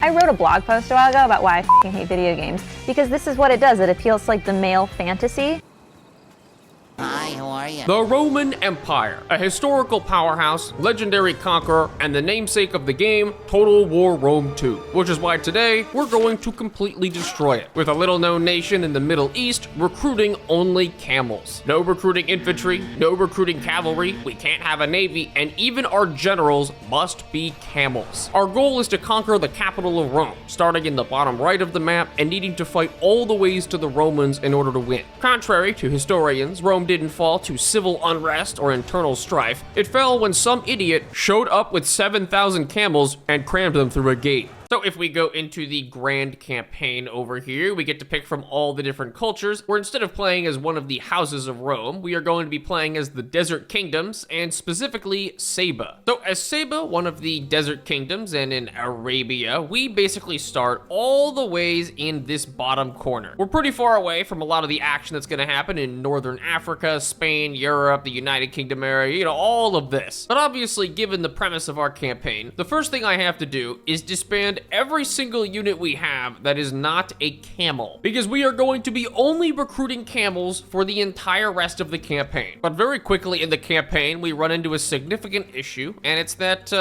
I wrote a blog post a while ago about why I f***ing hate video games, because this is what it does. It appeals to like the male fantasy. Hi, how are you? The Roman Empire, a historical powerhouse, legendary conqueror, and the namesake of the game, Total War Rome 2. Which is why today, we're going to completely destroy it. With a little-known nation in the Middle East, recruiting only camels. No recruiting infantry, no recruiting cavalry, we can't have a navy, and even our generals must be camels. Our goal is to conquer the capital of Rome, starting in the bottom right of the map, and needing to fight all the ways to the Romans in order to win. Contrary to historians, Rome didn't fall to civil unrest or internal strife. It fell when some idiot showed up with 7,000 camels and crammed them through a gate. So if we go into the grand campaign over here, we get to pick from all the different cultures, where instead of playing as one of the houses of Rome, we are going to be playing as the desert kingdoms, and specifically Saba. So as Saba, one of the desert kingdoms, and in Arabia, we basically start all the ways in this bottom corner. We're pretty far away from a lot of the action that's gonna happen in Northern Africa, Spain, Europe, the United Kingdom area, you know, all of this. But obviously, given the premise of our campaign, the first thing I have to do is disband every single unit we have that is not a camel, because we are going to be only recruiting camels for the entire rest of the campaign. But very quickly in the campaign, we run into a significant issue, and it's that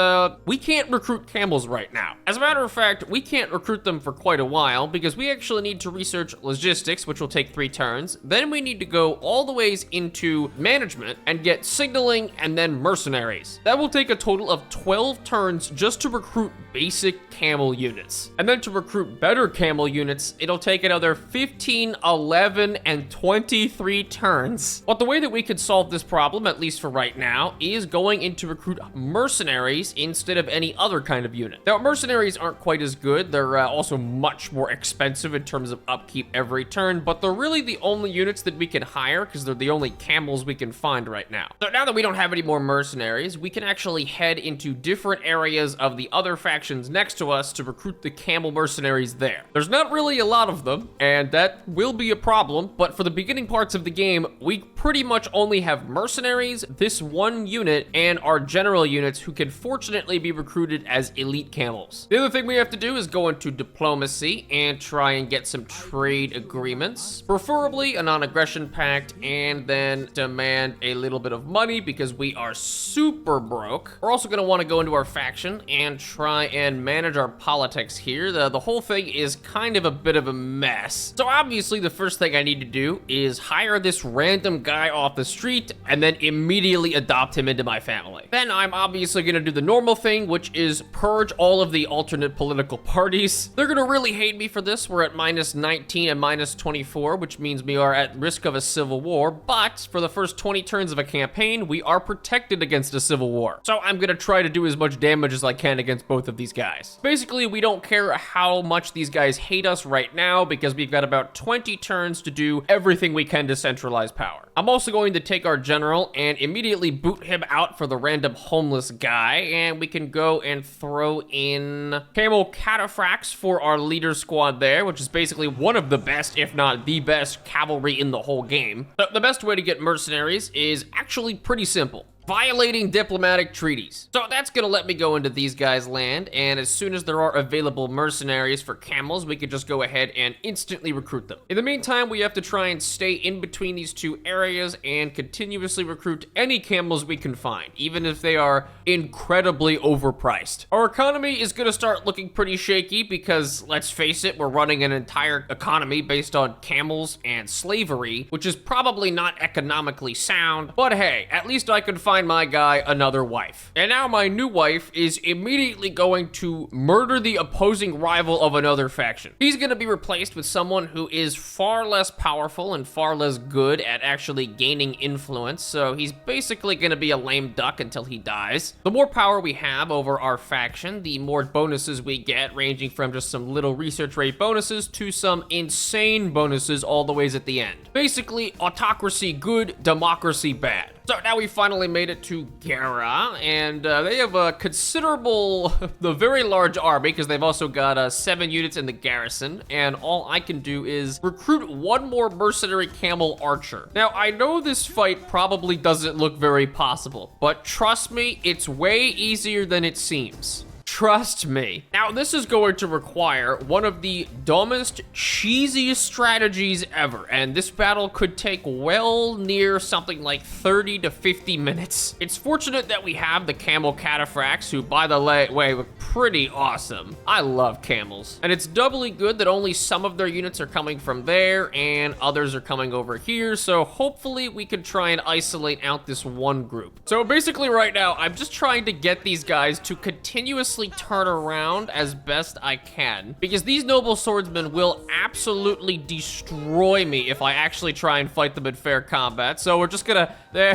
we can't recruit camels right now. As a matter of fact, we can't recruit them for quite a while, because we actually need to research logistics, which will take 3 turns. Then we need to go all the ways into management and get signaling and then mercenaries. That will take a total of 12 turns just to recruit basic camel units. And then to recruit better camel units, it'll take another 15, 11, and 23 turns. But the way that we could solve this problem, at least for right now, is going into recruit mercenaries instead of any other kind of unit. Now, mercenaries aren't quite as good. They're also much more expensive in terms of upkeep every turn, but they're really the only units that we can hire because they're the only camels we can find right now. So now that we don't have any more mercenaries, we can actually head into different areas of the other factions next to us to recruit the camel mercenaries there. There's not really a lot of them, and that will be a problem, but for the beginning parts of the game, we pretty much only have mercenaries, this one unit, and our general units who can fortunately be recruited as elite camels. The other thing we have to do is go into diplomacy and try and get some trade agreements, preferably a non-aggression pact, and then demand a little bit of money because we are super broke. We're also going to want to go into our faction and try and manage our politics here. The whole thing is kind of a bit of a mess. So obviously the first thing I need to do is hire this random guy off the street and then immediately adopt him into my family. Then I'm obviously going to do the normal thing, which is purge all of the alternate political parties. They're going to really hate me for this. We're at minus 19 and minus 24, which means we are at risk of a civil war, but for the first 20 turns of a campaign, we are protected against a civil war. So I'm going to try to do as much damage as I can against both of these guys. Basically, we don't care how much these guys hate us right now because we've got about 20 turns to do everything we can to centralize power. I'm also going to take our general and immediately boot him out for the random homeless guy, and we can go and throw in camel cataphracts for our leader squad there, which is basically one of the best, if not the best, cavalry in the whole game. The best way to get mercenaries is actually pretty simple. Violating diplomatic treaties. So that's gonna let me go into these guys' land, and as soon as there are available mercenaries for camels, we could just go ahead and instantly recruit them. In the meantime, we have to try and stay in between these two areas and continuously recruit any camels we can find, even if they are incredibly overpriced. Our economy is gonna start looking pretty shaky because, let's face it, we're running an entire economy based on camels and slavery, which is probably not economically sound, but hey, at least I could find my guy another wife. And now my new wife is immediately going to murder the opposing rival of another faction. He's gonna be replaced with someone who is far less powerful and far less good at actually gaining influence, so he's basically gonna be a lame duck until he dies. The more power we have over our faction, the more bonuses we get, ranging from just some little research rate bonuses to some insane bonuses all the ways at the end. Basically, autocracy good, democracy bad. So now we finally made it to Gara, and they have a considerable, the very large army, because they've also got 7 units in the garrison, and all I can do is recruit 1 more mercenary camel archer. Now, I know this fight probably doesn't look very possible, but trust me, it's way easier than it seems. Trust me. Now, this is going to require one of the dumbest, cheesiest strategies ever, and this battle could take well near something like 30 to 50 minutes. It's fortunate that we have the camel cataphracts, who, by the way, look pretty awesome. I love camels. And it's doubly good that only some of their units are coming from there, and others are coming over here, so hopefully we can try and isolate out this one group. So basically right now, I'm just trying to get these guys to continuously turn around as best I can, because these noble swordsmen will absolutely destroy me if I actually try and fight them in fair combat. So we're just gonna, they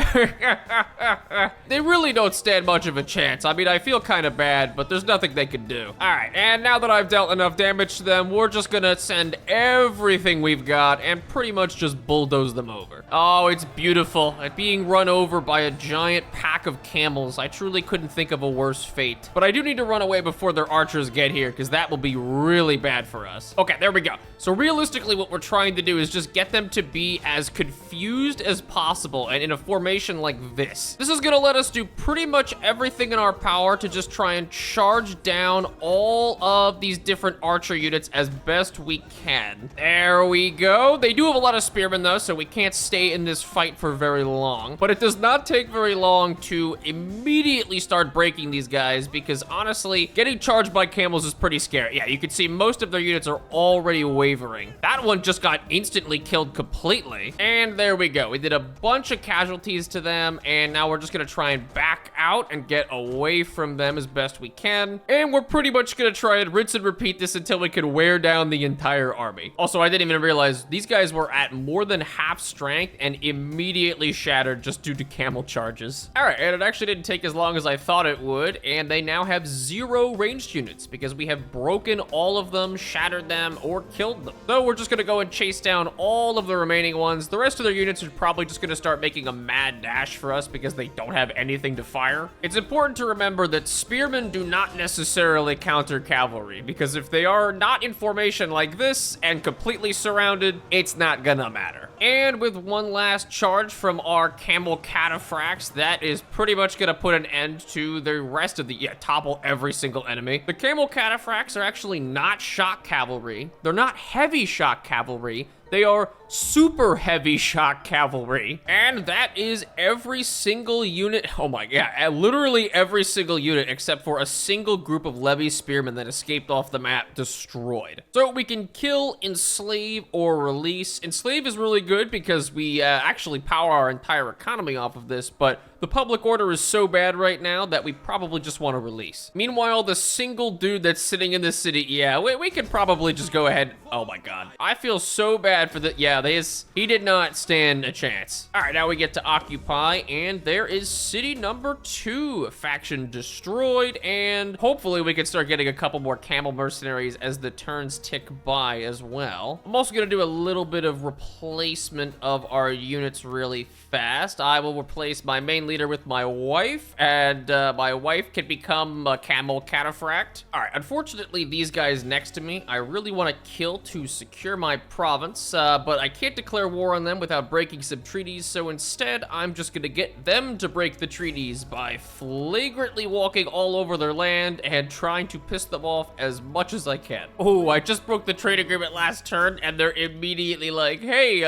really don't stand much of a chance. I mean, I feel kind of bad, but there's nothing they can do. All right, and now that I've dealt enough damage to them, we're just gonna send everything we've got and pretty much just bulldoze them over. Oh, it's beautiful. Being run over by a giant pack of camels. I truly couldn't think of a worse fate. But I do need to run away before their archers get here, because that will be really bad for us. Okay, there we go. So realistically, what we're trying to do is just get them to be as confused as possible and in a formation like this. This is gonna let us do pretty much everything in our power to just try and charge down all of these different archer units as best we can. There we go. They do have a lot of spearmen though, so we can't stay in this fight for very long. But it does not take very long to immediately start breaking these guys, because honestly, getting charged by camels is pretty scary. Yeah, you can see most of their units are already wavering. That one just got instantly killed completely. And there we go. We did a bunch of casualties to them, and now we're just gonna try and back out and get away from them as best we can. And we're pretty much gonna try and rinse and repeat this until we can wear down the entire army. Also, I didn't even realize these guys were at more than half strength and immediately shattered just due to camel charges. All right, and it actually didn't take as long as I thought it would, and they now have 0 ranged units because we have broken all of them, shattered them, or killed them. So we're just gonna go and chase down all of the remaining ones. The rest of their units are probably just gonna start making a mad dash for us because they don't have anything to fire. It's important to remember that spearmen do not necessarily counter cavalry, because if they are not in formation like this and completely surrounded, it's not gonna matter. And with one last charge from our camel cataphracts, that is pretty much gonna put an end to the rest of the, topple every single enemy. The camel cataphracts are actually not shock cavalry. They're not heavy shock cavalry. They are super heavy shock cavalry. And that is every single unit. Oh my god, literally every single unit except for a single group of levy spearmen that escaped off the map destroyed. So we can kill, enslave, or release. Enslave is really good because we actually power our entire economy off of this, but the public order is so bad right now that we probably just want to release. Meanwhile, the single dude that's sitting in this city, we could probably just go ahead. Oh my god. I feel so bad for the, he did not stand a chance. All right, now we get to occupy, and there is city number 2, faction destroyed, and hopefully we can start getting a couple more camel mercenaries as the turns tick by as well. I'm also gonna do a little bit of replacement of our units really fast. I will replace my main leader with my wife, and my wife can become a camel cataphract. All right, unfortunately, these guys next to me, I really want to kill to secure my province, but I can't declare war on them without breaking some treaties, so instead, I'm just gonna get them to break the treaties by flagrantly walking all over their land and trying to piss them off as much as I can. Oh, I just broke the trade agreement last turn, and they're immediately like, hey,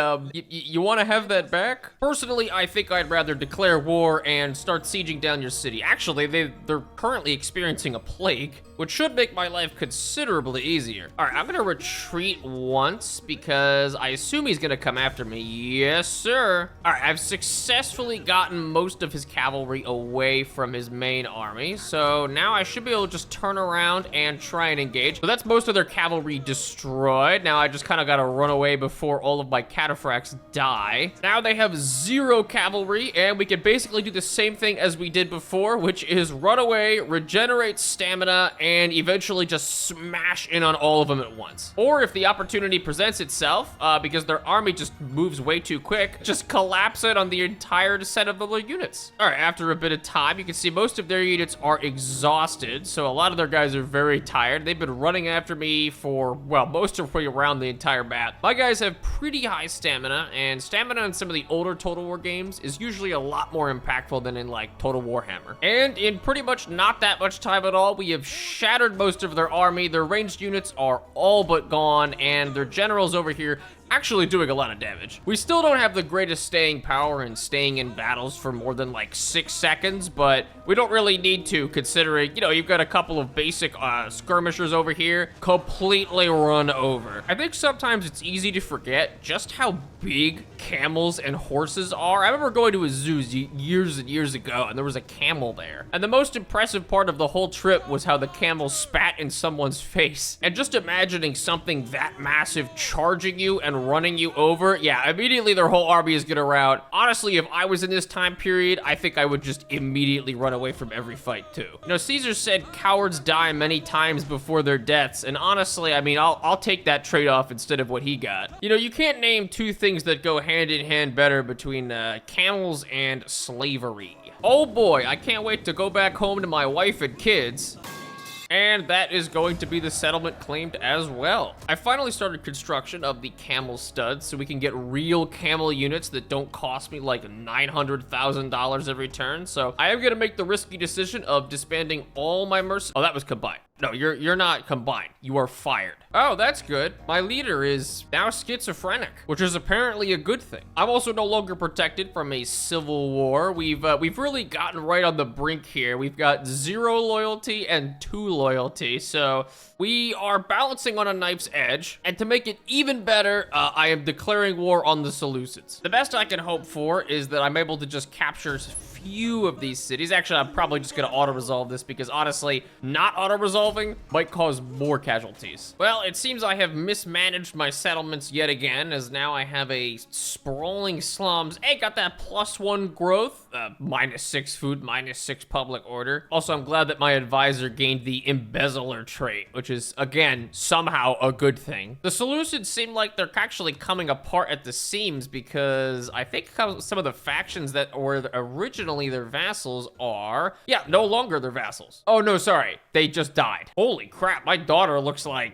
you want to have that back? Personally, I think I'd rather declare war and start sieging down your city. Actually, they're currently experiencing a plague, which should make my life considerably easier. All right, I'm gonna retreat once because I assume he's gonna come after me. Yes, sir. All right, I've successfully gotten most of his cavalry away from his main army, so now I should be able to just turn around and try and engage. So that's most of their cavalry destroyed. Now I just kind of gotta run away before all of my cataphracts die. Now they have 0 cavalry, and we can basically do the same thing as we did before, which is run away, regenerate stamina, and eventually just smash in on all of them at once. Or if the opportunity presents itself, because their army just moves way too quick, just collapse it on the entire set of the units. All right, after a bit of time, you can see most of their units are exhausted, so a lot of their guys are very tired. They've been running after me for, well, most of the way around the entire map. My guys have pretty high stamina, and stamina in some of the older Total War games is usually a lot more impactful than in, like, Total Warhammer. And in pretty much not that much time at all, we have shattered most of their army. Their ranged units are all but gone, and their generals over here actually doing a lot of damage. We still don't have the greatest staying power and staying in battles for more than like 6 seconds, but we don't really need to, considering, you know, you've got a couple of basic skirmishers over here completely run over. I think sometimes it's easy to forget just how big camels and horses are. I remember going to a zoo years and years ago, and there was a camel there. And the most impressive part of the whole trip was how the camel spat in someone's face. And just imagining something that massive charging you and running you over, yeah, immediately their whole army is gonna rout. Honestly, if I was in this time period, I think I would just immediately run away from every fight too. You know, Caesar said cowards die many times before their deaths, and honestly, I mean, I'll take that trade-off instead of what he got. You know, you can't name two things that go hand in hand better between camels and slavery. Oh boy, I can't wait to go back home to my wife and kids. And that is going to be the settlement claimed as well. I finally started construction of the camel studs so we can get real camel units that don't cost me like $900,000 every turn. So I am gonna make the risky decision of disbanding all my Oh, that was combined. No, you're not combined. You are fired. Oh, that's good. My leader is now schizophrenic, which is apparently a good thing. I'm also no longer protected from a civil war. We've really gotten right on the brink here. We've got 0 loyalty and 2 loyalty, so we are balancing on a knife's edge. And to make it even better, I am declaring war on the Seleucids. The best I can hope for is that I'm able to just capture few of these cities. Actually, I'm probably just gonna auto-resolve this because honestly, not auto-resolving might cause more casualties. Well, it seems I have mismanaged my settlements yet again, as now I have a sprawling slums. Hey, got that +1 growth, -6 food, -6 public order. Also, I'm glad that my advisor gained the embezzler trait, which is, again, somehow a good thing. The Seleucids seem like they're actually coming apart at the seams because I think some of the factions that were originally their vassals are, yeah, no longer their vassals. Oh, no, sorry. They just died. Holy crap, my daughter looks like,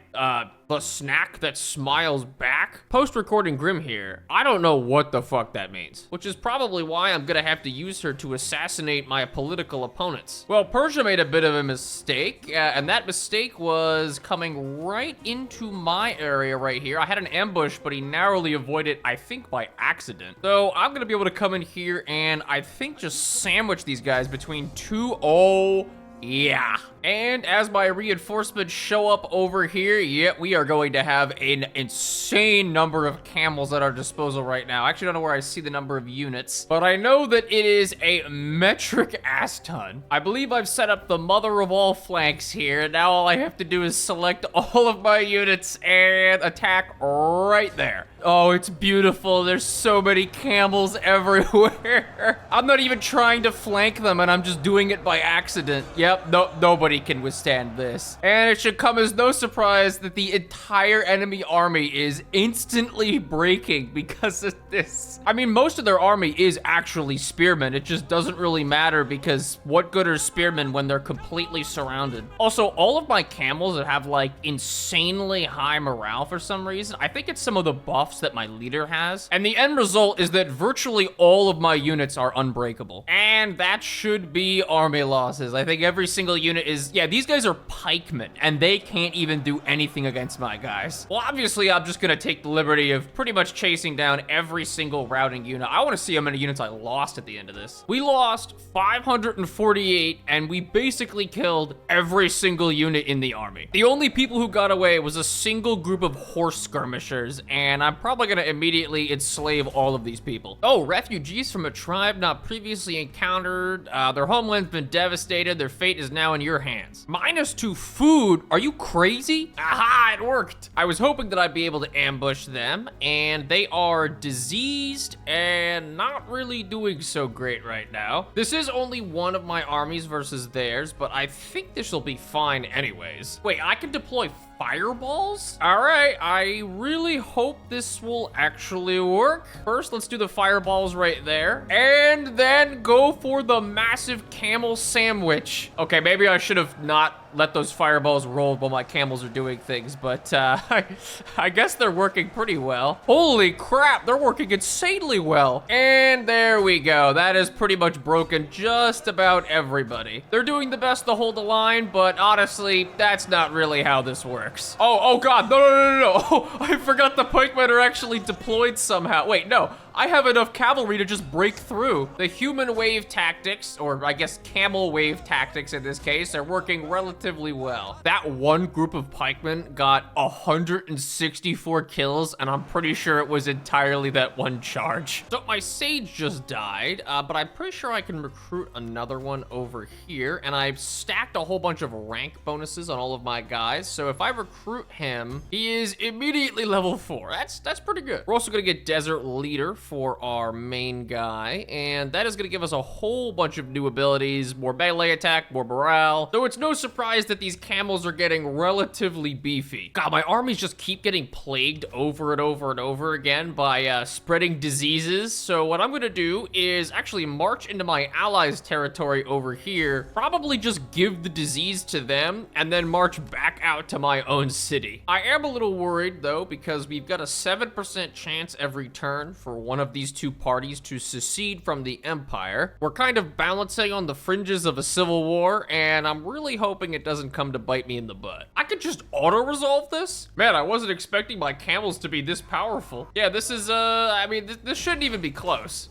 the snack that smiles back. Post-recording Grim here. I don't know what the fuck that means, which is probably why I'm gonna have to use her to assassinate my political opponents. Well, Persia made a bit of a mistake, and that mistake was coming right into my area right here. I had an ambush, but he narrowly avoided, I think, by accident. So I'm gonna be able to come in here and I think just sandwich these guys between two. Oh, yeah. And as my reinforcements show up over here, yeah, we are going to have an insane number of camels at our disposal right now. I actually don't know where I see the number of units, but I know that it is a metric ass ton. I believe I've set up the mother of all flanks here. Now all I have to do is select all of my units and attack right there. Oh, it's beautiful. There's so many camels everywhere. I'm not even trying to flank them, and I'm just doing it by accident. Yep, nobody can withstand this. And it should come as no surprise that the entire enemy army is instantly breaking because of this. I mean, most of their army is actually spearmen. It just doesn't really matter because what good are spearmen when they're completely surrounded? Also, all of my camels that have like insanely high morale for some reason, I think it's some of the buffs that my leader has. And the end result is that virtually all of my units are unbreakable. And that should be army losses. I think every single unit is, yeah, these guys are pikemen, and they can't even do anything against my guys. Well, obviously, I'm just gonna take the liberty of pretty much chasing down every single routing unit. I wanna see how many units I lost at the end of this. We lost 548, and we basically killed every single unit in the army. The only people who got away was a single group of horse skirmishers, and I'm probably gonna immediately enslave all of these people. Oh, refugees from a tribe not previously encountered. Their homeland's been devastated. Their fate is now in your hands. -2 food? Are you crazy? Aha, it worked. I was hoping that I'd be able to ambush them, and they are diseased and not really doing so great right now. This is only one of my armies versus theirs, but I think this will be fine anyways. Wait, I can deploy fireballs? All right, I really hope this will actually work. First, let's do the fireballs right there. And then go for the massive camel sandwich. Okay, maybe I should have not let those fireballs roll while my camels are doing things, but I guess they're working pretty well. Holy crap, they're working insanely well. And there we go. That has pretty much broken just about everybody. They're doing the best to hold the line, but honestly, that's not really how this works. Oh God, no. Oh, I forgot the pikemen are actually deployed somehow. Wait, no. I have enough cavalry to just break through. The human wave tactics, or I guess camel wave tactics in this case, are working relatively well. That one group of pikemen got 164 kills, and I'm pretty sure it was entirely that one charge. So my sage just died, but I'm pretty sure I can recruit another one over here, and I've stacked a whole bunch of rank bonuses on all of my guys. So if I recruit him, he is immediately level 4. That's pretty good. We're also gonna get Desert Leader for our main guy, and that is gonna give us a whole bunch of new abilities, more melee attack, more morale. So it's no surprise that these camels are getting relatively beefy. God, my armies just keep getting plagued over and over and over again by spreading diseases. So what I'm gonna do is actually march into my allies' territory over here, probably just give the disease to them, and then march back out to my own city. I am a little worried though, because we've got a 7% chance every turn for one of these two parties to secede from the Empire. We're kind of balancing on the fringes of a civil war, and I'm really hoping it doesn't come to bite me in the butt. I could just auto-resolve this? Man, I wasn't expecting my camels to be this powerful. Yeah, this is, I mean, this shouldn't even be close.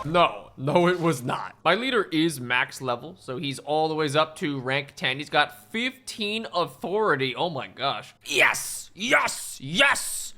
No, it was not. My leader is max level, so he's all the way up to rank 10. He's got 15 authority. Oh my gosh. Yes!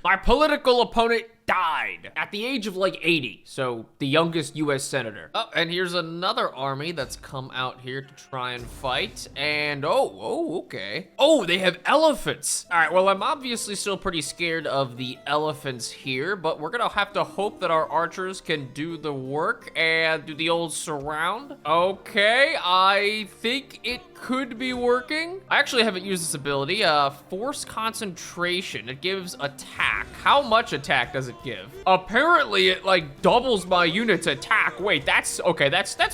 My political opponent died at the age of like 80, so the youngest US senator. Oh, and here's another army that's come out here to try and fight, and okay. Oh, they have elephants. All right, well, I'm obviously still pretty scared of the elephants here, but we're gonna have to hope that our archers can do the work and do the old surround. Okay, I think it could be working. I actually haven't used this ability, force concentration. It gives attack. How much attack does it give? Apparently it like doubles my unit's attack. Wait, that's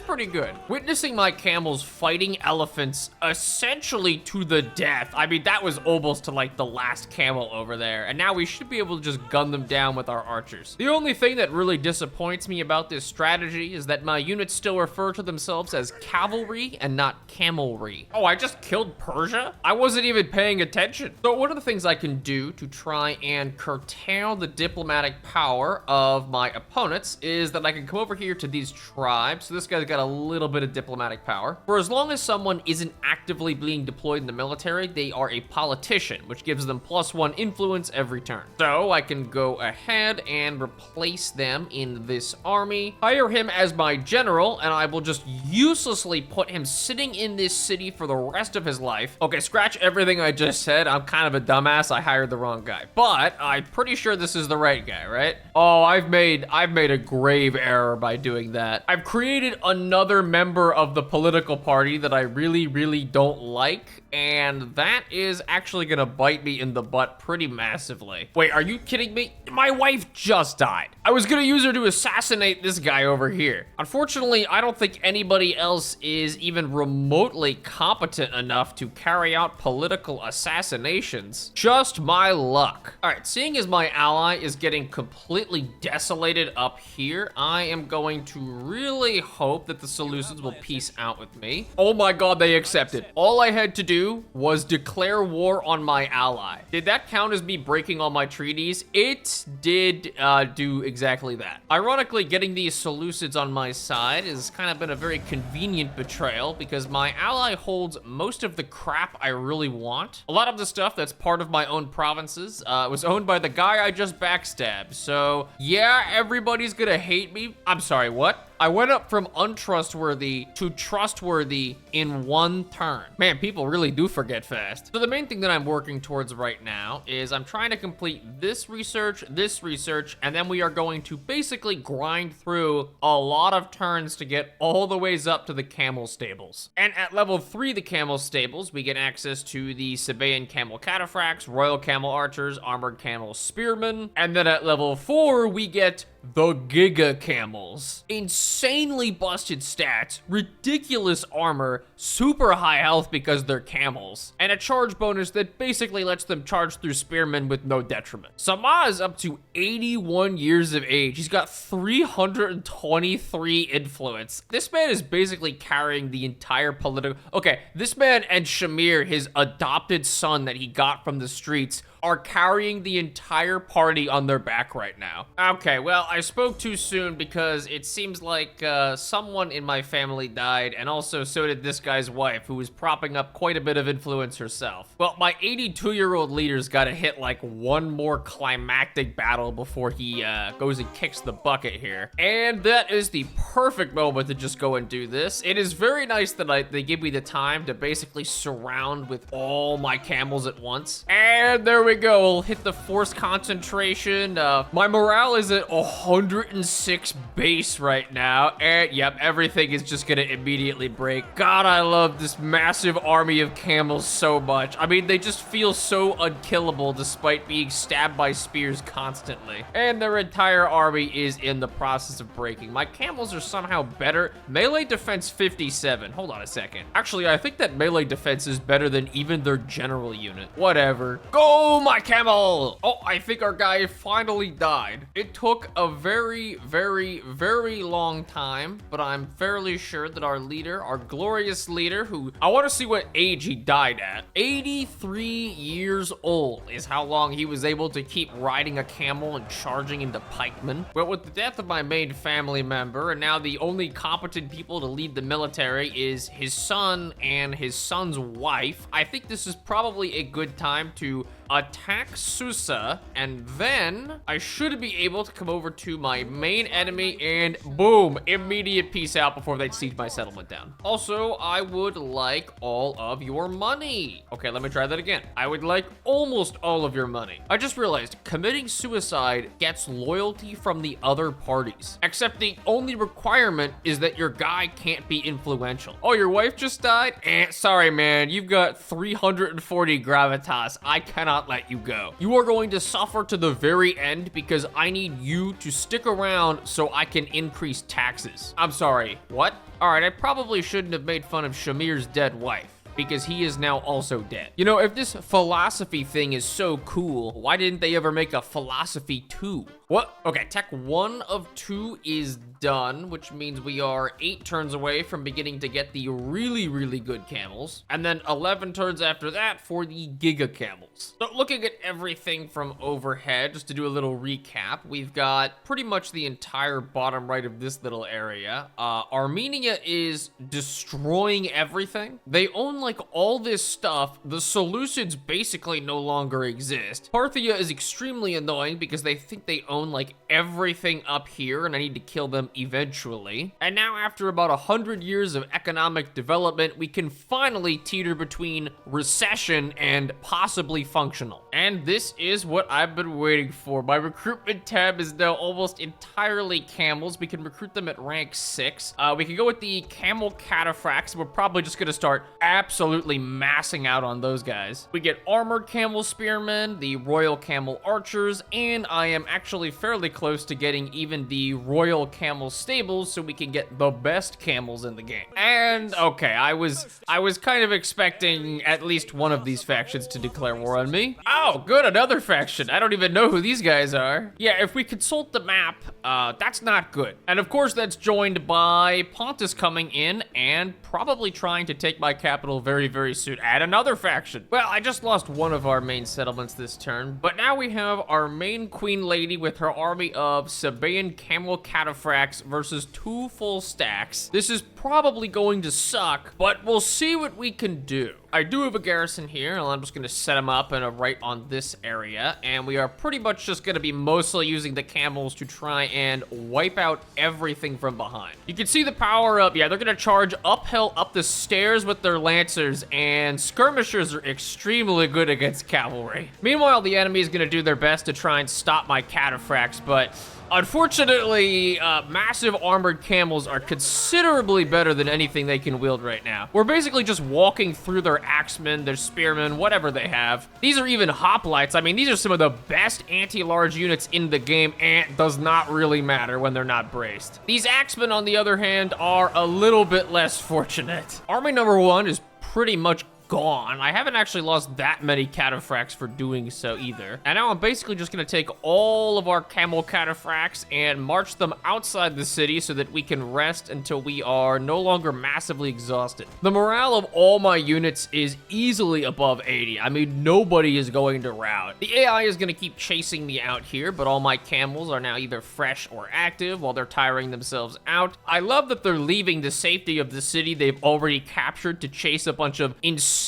pretty good. Witnessing my camels fighting elephants essentially to the death. I mean, that was almost to like the last camel over there, and now we should be able to just gun them down with our archers. The only thing that really disappoints me about this strategy is that my units still refer to themselves as cavalry and not camelry. Oh, I just killed Persia? I wasn't even paying attention. So one of the things I can do to try and curtail the diplomatic power of my opponents is that I can come over here to these tribes. So this guy's got a little bit of diplomatic power. For as long as someone isn't actively being deployed in the military, they are a politician, which gives them +1 influence every turn. So I can go ahead and replace them in this army, hire him as my general, and I will just uselessly put him sitting in this city for the rest of his life. Okay, scratch everything I just said. I'm kind of a dumbass. I hired the wrong guy, but I'm pretty sure this is the right guy, right? Oh, I've made a grave error by doing that. I've created another member of the political party that I really don't like, and that is actually gonna bite me in the butt pretty massively. Wait, are you kidding me? My wife just died. I was gonna use her to assassinate this guy over here. Unfortunately, I don't think anybody else is even remotely competent enough to carry out political assassinations. Just my luck. All right, seeing as my ally is getting completely desolated up here, I am going to really hope that the Seleucids will peace out with me. Oh my God, they accepted. All I had to do was declare war on my ally. Did that count as me breaking all my treaties? It did do exactly that. Ironically, getting these Seleucids on my side has kind of been a very convenient betrayal because my ally holds most of the crap I really want. A lot of the stuff that's part of my own provinces was owned by the guy I just backstabbed. So yeah, everybody's gonna hate me. I'm sorry, what? I went up from untrustworthy to trustworthy in 1 turn. Man, people really do forget fast. So the main thing that I'm working towards right now is I'm trying to complete this research, and then we are going to basically grind through a lot of turns to get all the ways up to the camel stables. And at level 3, the camel stables, we get access to the Sabaean camel cataphracts, royal camel archers, armored camel spearmen, and then at level 4, we get the Giga Camels. Insanely busted stats, ridiculous armor, super high health because they're camels, and a charge bonus that basically lets them charge through spearmen with no detriment. Sama is up to 81 years of age. He's got 323 influence. This man is basically carrying the entire political... Okay, this man and Shamir, his adopted son that he got from the streets, are carrying the entire party on their back right now. Okay, well, I spoke too soon because it seems like someone in my family died, and also so did this guy's wife, who was propping up quite a bit of influence herself. Well, my 82-year-old leader's gotta hit like one more climactic battle before he goes and kicks the bucket here. And that is the perfect moment to just go and do this. It is very nice that they give me the time to basically surround with all my camels at once. And there we go. We'll hit the force concentration. My morale is at 106 base right now, and yep, everything is just gonna immediately break. God, I love this massive army of camels so much. I mean, they just feel so unkillable despite being stabbed by spears constantly. And their entire army is in the process of breaking. My camels are somehow better. Melee defense 57. Hold on a second. Actually, I think that melee defense is better than even their general unit. Whatever. Go, my camel! Oh, I think our guy finally died. It took a very, very, very long time, but I'm fairly sure that our leader, our glorious leader, who I want to see what age he died at. 83 years old is how long he was able to keep riding a camel and charging into pikemen. But with the death of my main family member, and now the only competent people to lead the military is his son and his son's wife, I think this is probably a good time to attack Susa, and then I should be able to come over to my main enemy and boom, immediate peace out before they siege my settlement down. Also, I would like all of your money. Okay, let me try that again. I would like almost all of your money. I just realized committing suicide gets loyalty from the other parties, except the only requirement is that your guy can't be influential. Oh, your wife just died? Sorry, man, you've got 340 gravitas. I cannot let you go. You are going to suffer to the very end because I need you to stick around so I can increase taxes. I'm sorry, what? All right, I probably shouldn't have made fun of Shamir's dead wife, because he is now also dead. You know, if this philosophy thing is so cool, why didn't they ever make a philosophy 2? What? Okay, tech 1 of 2 is done, which means we are 8 turns away from beginning to get the really, really good camels, and then 11 turns after that for the Giga Camels. So looking at everything from overhead, just to do a little recap, we've got pretty much the entire bottom right of this little area. Armenia is destroying everything. They own like all this stuff. The Seleucids basically no longer exist. Parthia is extremely annoying because they think they own like everything up here, and I need to kill them eventually. And now after about 100 years of economic development, we can finally teeter between recession and possibly functional. And this is what I've been waiting for. My recruitment tab is now almost entirely camels. We can recruit them at rank 6. We can go with the camel cataphracts. We're probably just gonna start absolutely massing out on those guys. We get armored camel spearmen, the royal camel archers, and I am actually fairly close to getting even the royal camel stables so we can get the best camels in the game. And okay, I was kind of expecting at least one of these factions to declare war on me. Oh, good, another faction. I don't even know who these guys are. Yeah, if we consult the map, that's not good. And of course, that's joined by Pontus coming in and probably trying to take my capital very, very soon. Add another faction. Well, I just lost one of our main settlements this turn, but now we have our main queen lady with her army of Sabaean camel cataphracts versus 2 full stacks. This is probably going to suck, but we'll see what we can do. I do have a garrison here, and I'm just gonna set them up in right on this area, and we are pretty much just gonna be mostly using the camels to try and wipe out everything from behind. You can see the power up. Yeah, they're gonna charge uphill up the stairs with their lancers, and skirmishers are extremely good against cavalry. Meanwhile, the enemy is gonna do their best to try and stop my cataphracts, but unfortunately, massive armored camels are considerably better than anything they can wield right now. We're basically just walking through their axemen, their spearmen, whatever they have. These are even hoplites. I mean, these are some of the best anti-large units in the game, and it does not really matter when they're not braced. These axemen, on the other hand, are a little bit less fortunate. Army number 1 is pretty much gone. I haven't actually lost that many cataphracts for doing so either. And now I'm basically just gonna take all of our camel cataphracts and march them outside the city so that we can rest until we are no longer massively exhausted. The morale of all my units is easily above 80. I mean, nobody is going to rout. The AI is gonna keep chasing me out here, but all my camels are now either fresh or active while they're tiring themselves out. I love that they're leaving the safety of the city they've already captured to chase a bunch of insanely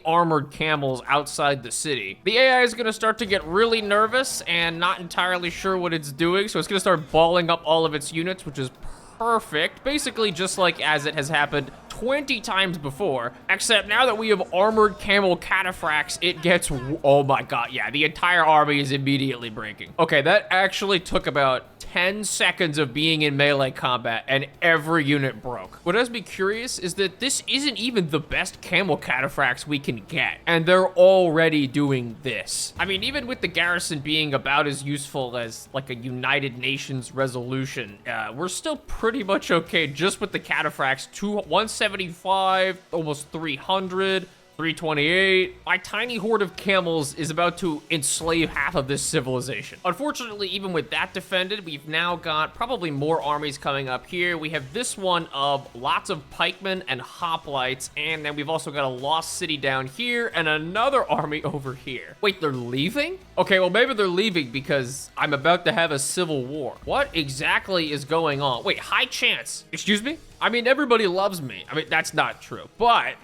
armored camels outside the city. The AI is gonna start to get really nervous and not entirely sure what it's doing, so it's gonna start balling up all of its units, which is perfect. Basically just like as it has happened 20 times before, except now that we have armored camel cataphracts, it gets, oh my god, yeah, the entire army is immediately breaking. Okay, that actually took about 10 seconds of being in melee combat and every unit broke. What has me curious is that this isn't even the best camel cataphracts we can get, and they're already doing this. I mean, even with the garrison being about as useful as like a United Nations resolution, we're still pretty much okay just with the cataphracts. 175, almost 300. 328. My tiny horde of camels is about to enslave half of this civilization. Unfortunately, even with that defended, we've now got probably more armies coming up here. We have this one of lots of pikemen and hoplites, and then we've also got a lost city down here and another army over here. Wait, they're leaving? Okay, well, maybe they're leaving because I'm about to have a civil war. What exactly is going on? Wait, high chance. Excuse me? I mean, everybody loves me. I mean, that's not true. But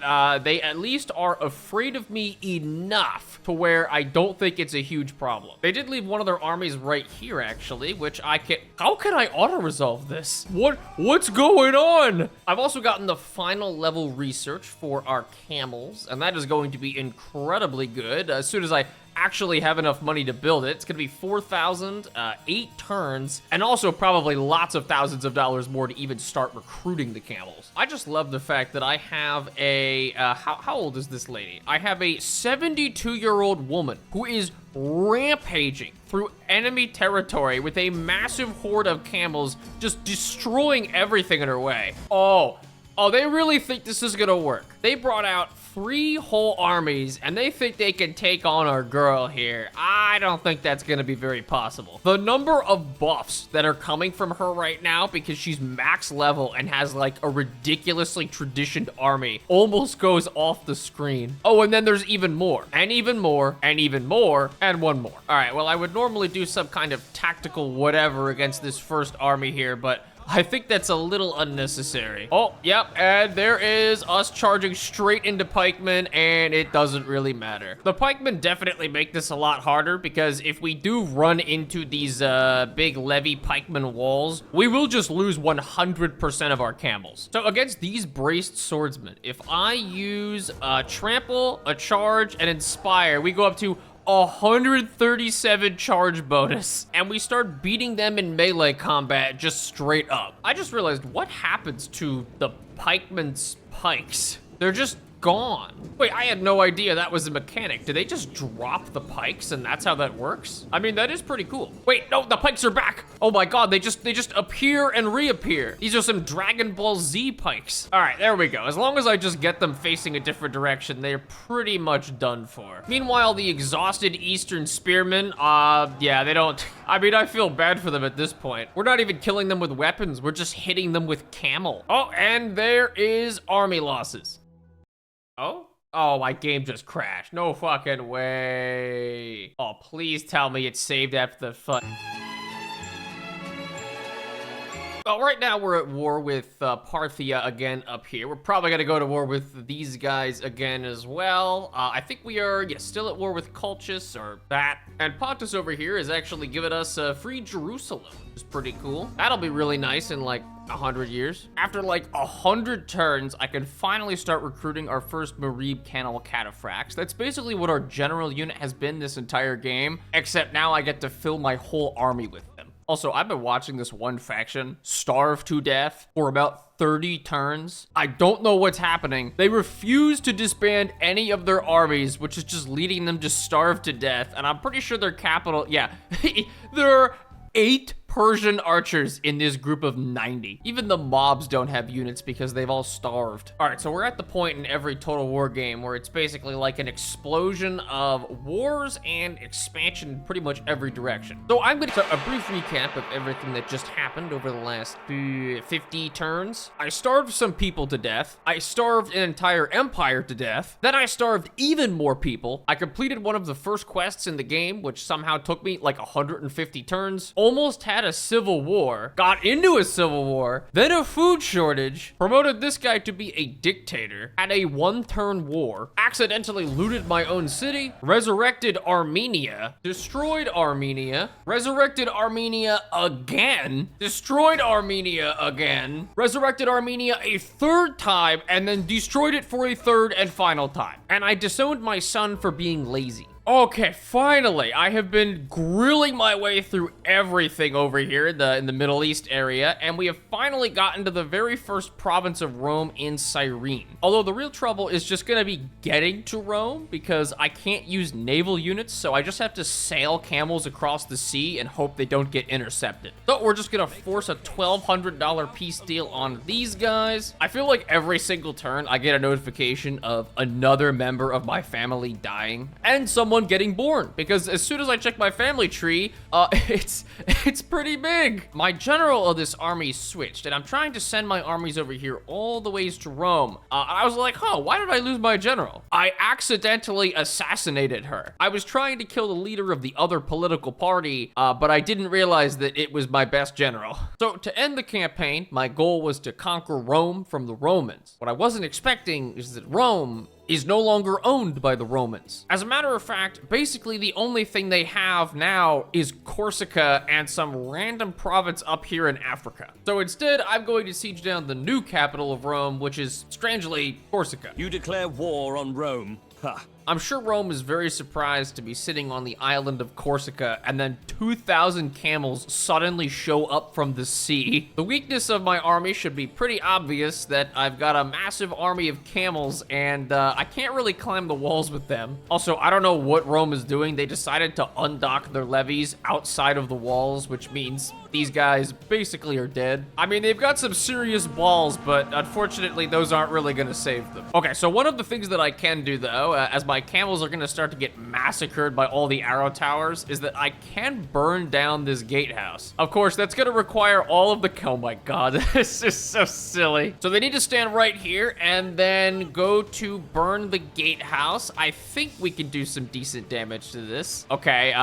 they at least are afraid of me enough to where I don't think it's a huge problem. They did leave one of their armies right here, actually, which I can... How can I auto-resolve this? What's going on? I've also gotten the final level research for our camels, and that is going to be incredibly good. As soon as I actually have enough money to build it, it's gonna be 4,000, 8 turns, and also probably lots of thousands of dollars more to even start recruiting the camels. I just love the fact that I have a, how old is this lady? I have a 72-year-old woman who is rampaging through enemy territory with a massive horde of camels, just destroying everything in her way. Oh, they really think this is gonna work. They brought out 3 whole armies, and they think they can take on our girl here. I don't think that's gonna be very possible. The number of buffs that are coming from her right now, because she's max level and has like a ridiculously traditioned army, almost goes off the screen. Oh, and then there's even more, and even more, and even more, and one more. All right, well, I would normally do some kind of tactical whatever against this first army here, but I think that's a little unnecessary. Oh, yep, and there is us charging straight into pikemen, and it doesn't really matter. The pikemen definitely make this a lot harder, because if we do run into these big levy pikemen walls, we will just lose 100% of our camels. So against these braced swordsmen, if I use trample, a charge, and inspire, we go up to 137 charge bonus, and we start beating them in melee combat just straight up. I just realized what happens to the pikemen's pikes. They're just gone. Wait, I had no idea that was a mechanic. Did they just drop the pikes and that's how that works? I mean, that is pretty cool. Wait, no, the pikes are back. Oh my god, they just appear and reappear. These are some Dragon Ball Z pikes. All right, there we go. As long as I just get them facing a different direction, they're pretty much done for. Meanwhile, the exhausted Eastern spearmen, yeah, they don't, I mean, I feel bad for them at this point. We're not even killing them with weapons. We're just hitting them with camel. Oh, and there is army losses. Oh? Oh, my game just crashed. No fucking way. Oh, please tell me it's saved after the fun. Well, right now we're at war with Parthia again up here. We're probably gonna go to war with these guys again as well. I think we are, still at war with Colchis or that. And Pontus over here is actually giving us free Jerusalem, which is pretty cool. That'll be really nice in like 100 years. After like 100 turns, I can finally start recruiting our first Marib Camel Cataphracts. That's basically what our general unit has been this entire game, except now I get to fill my whole army with them. Also, I've been watching this one faction starve to death for about 30 turns. I don't know what's happening. They refuse to disband any of their armies, which is just leading them to starve to death. And I'm pretty sure their capital, there are 8 Persian archers in this group of 90. Even the mobs don't have units because they've all starved. All right, so we're at the point in every Total War game where it's basically like an explosion of wars and expansion in pretty much every direction. So I'm gonna do a brief recap of everything that just happened over the last 50 turns. I starved some people to death. I starved an entire empire to death. Then I starved even more people. I completed one of the first quests in the game, which somehow took me like 150 turns. Almost had a civil war, got into a civil war, then a food shortage, promoted this guy to be a dictator, had a 1-turn war, accidentally looted my own city, resurrected Armenia, destroyed Armenia, resurrected Armenia again, destroyed Armenia again, resurrected Armenia a 3rd time, and then destroyed it for a 3rd and final time. And I disowned my son for being lazy. Okay, finally, I have been grilling my way through everything over here in the Middle East area, and we have finally gotten to the very first province of Rome in Cyrene. Although the real trouble is just gonna be getting to Rome, because I can't use naval units, so I just have to sail camels across the sea and hope they don't get intercepted. So we're just gonna force a $1,200 peace deal on these guys. I feel like every single turn I get a notification of another member of my family dying, and someone getting born, because as soon as I check my family tree, it's pretty big. My general of this army switched, and I'm trying to send my armies over here all the ways to Rome. I was like, why did I lose my general? I accidentally assassinated her. I was trying to kill the leader of the other political party, but I didn't realize that it was my best general. So to end the campaign, my goal was to conquer Rome from the Romans. What I wasn't expecting is that Rome is no longer owned by the Romans. As a matter of fact, basically the only thing they have now is Corsica and some random province up here in Africa. So instead, I'm going to siege down the new capital of Rome, which is, strangely, Corsica. You declare war on Rome. Ha. I'm sure Rome is very surprised to be sitting on the island of Corsica and then 2,000 camels suddenly show up from the sea. The weakness of my army should be pretty obvious, that I've got a massive army of camels and I can't really climb the walls with them. Also, I don't know what Rome is doing. They decided to undock their levies outside of the walls, which means these guys basically are dead. I mean, they've got some serious balls, but unfortunately, those aren't really gonna save them. Okay, so one of the things that I can do though, as my camels are gonna start to get massacred by all the arrow towers, is that I can burn down this gatehouse. Of course, that's gonna require all of the, oh my God, this is so silly. So they need to stand right here and then go to burn the gatehouse. I think we can do some decent damage to this. Okay,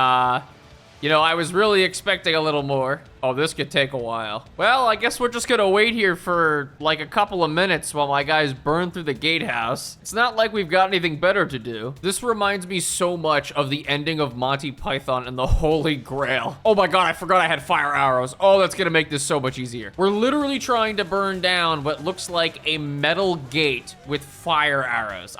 you know, I was really expecting a little more. Oh, this could take a while. Well, I guess we're just gonna wait here for like a couple of minutes while my guys burn through the gatehouse. It's not like we've got anything better to do. This reminds me so much of the ending of Monty Python and the Holy Grail. Oh my God, I forgot I had fire arrows. Oh, that's gonna make this so much easier. We're literally trying to burn down what looks like a metal gate with fire arrows.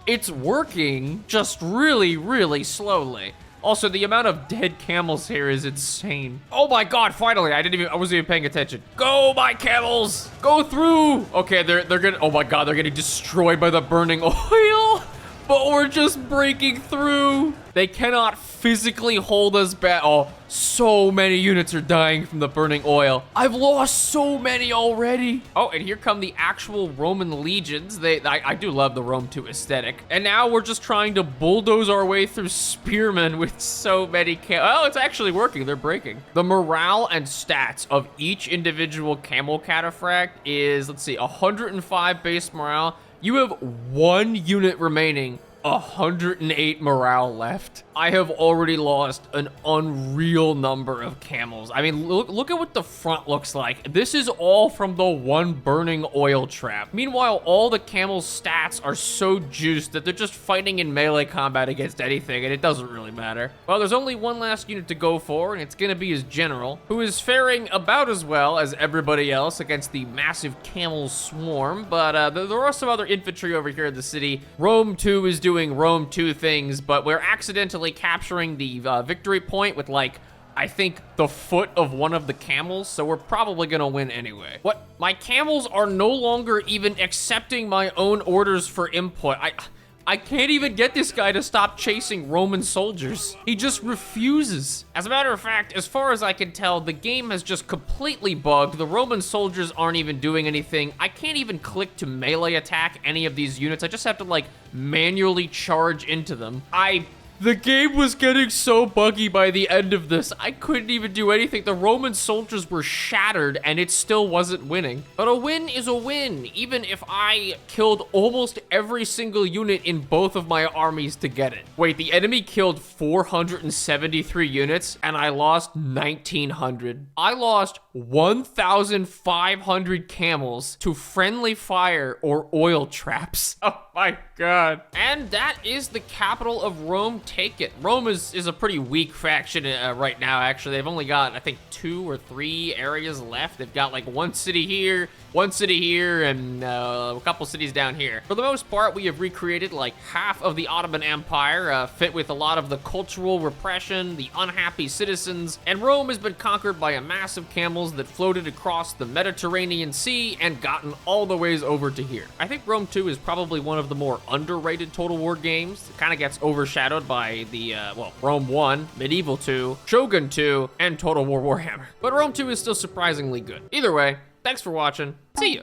It's working, just really, really slowly. Also, the amount of dead camels here is insane. Oh my God, finally, I wasn't even paying attention. Go, my camels, go through. Okay, they're gonna, oh my God, they're getting destroyed by the burning oil, but we're just breaking through. They cannot physically hold us back. Oh, so many units are dying from the burning oil. I've lost so many already. Oh, and here come the actual Roman legions. I do love the Rome 2 aesthetic. And now we're just trying to bulldoze our way through spearmen with so many oh, it's actually working. They're breaking. The morale and stats of each individual camel cataphract is, let's see, 105 base morale. You have 1 unit remaining, 108 morale left. I have already lost an unreal number of camels. I mean, look at what the front looks like. This is all from the one burning oil trap. Meanwhile, all the camels' stats are so juiced that they're just fighting in melee combat against anything, and it doesn't really matter. Well, there's only one last unit to go for, and it's gonna be his general, who is faring about as well as everybody else against the massive camel swarm, but there are some other infantry over here in the city. Rome 2 is doing Rome 2 things, but we're accidentally capturing the victory point with, like, I think the foot of one of the camels, so we're probably gonna win anyway. What? My camels are no longer even accepting my own orders for input. I can't even get this guy to stop chasing Roman soldiers. He just refuses. As a matter of fact, as far as I can tell, the game has just completely bugged. The Roman soldiers aren't even doing anything. I can't even click to melee attack any of these units. I just have to, like, manually charge into them. The game was getting so buggy by the end of this, I couldn't even do anything. The Roman soldiers were shattered and it still wasn't winning. But a win is a win, even if I killed almost every single unit in both of my armies to get it. Wait, the enemy killed 473 units and I lost 1,900. I lost 1,500 camels to friendly fire or oil traps. Oh my God. And that is the capital of Rome. Take it. Rome is a pretty weak faction right now, actually. They've only got, I think, 2 or 3 areas left. They've got like one city here, and a couple cities down here. For the most part, we have recreated like half of the Ottoman Empire, fit with a lot of the cultural repression, the unhappy citizens, and Rome has been conquered by a mass of camels that floated across the Mediterranean Sea and gotten all the ways over to here. I think Rome 2 is probably one of the more underrated Total War games. It kind of gets overshadowed by the, Rome 1, Medieval 2, Shogun 2, and Total War Warhammer. But Rome 2 is still surprisingly good. Either way, thanks for watching. See ya!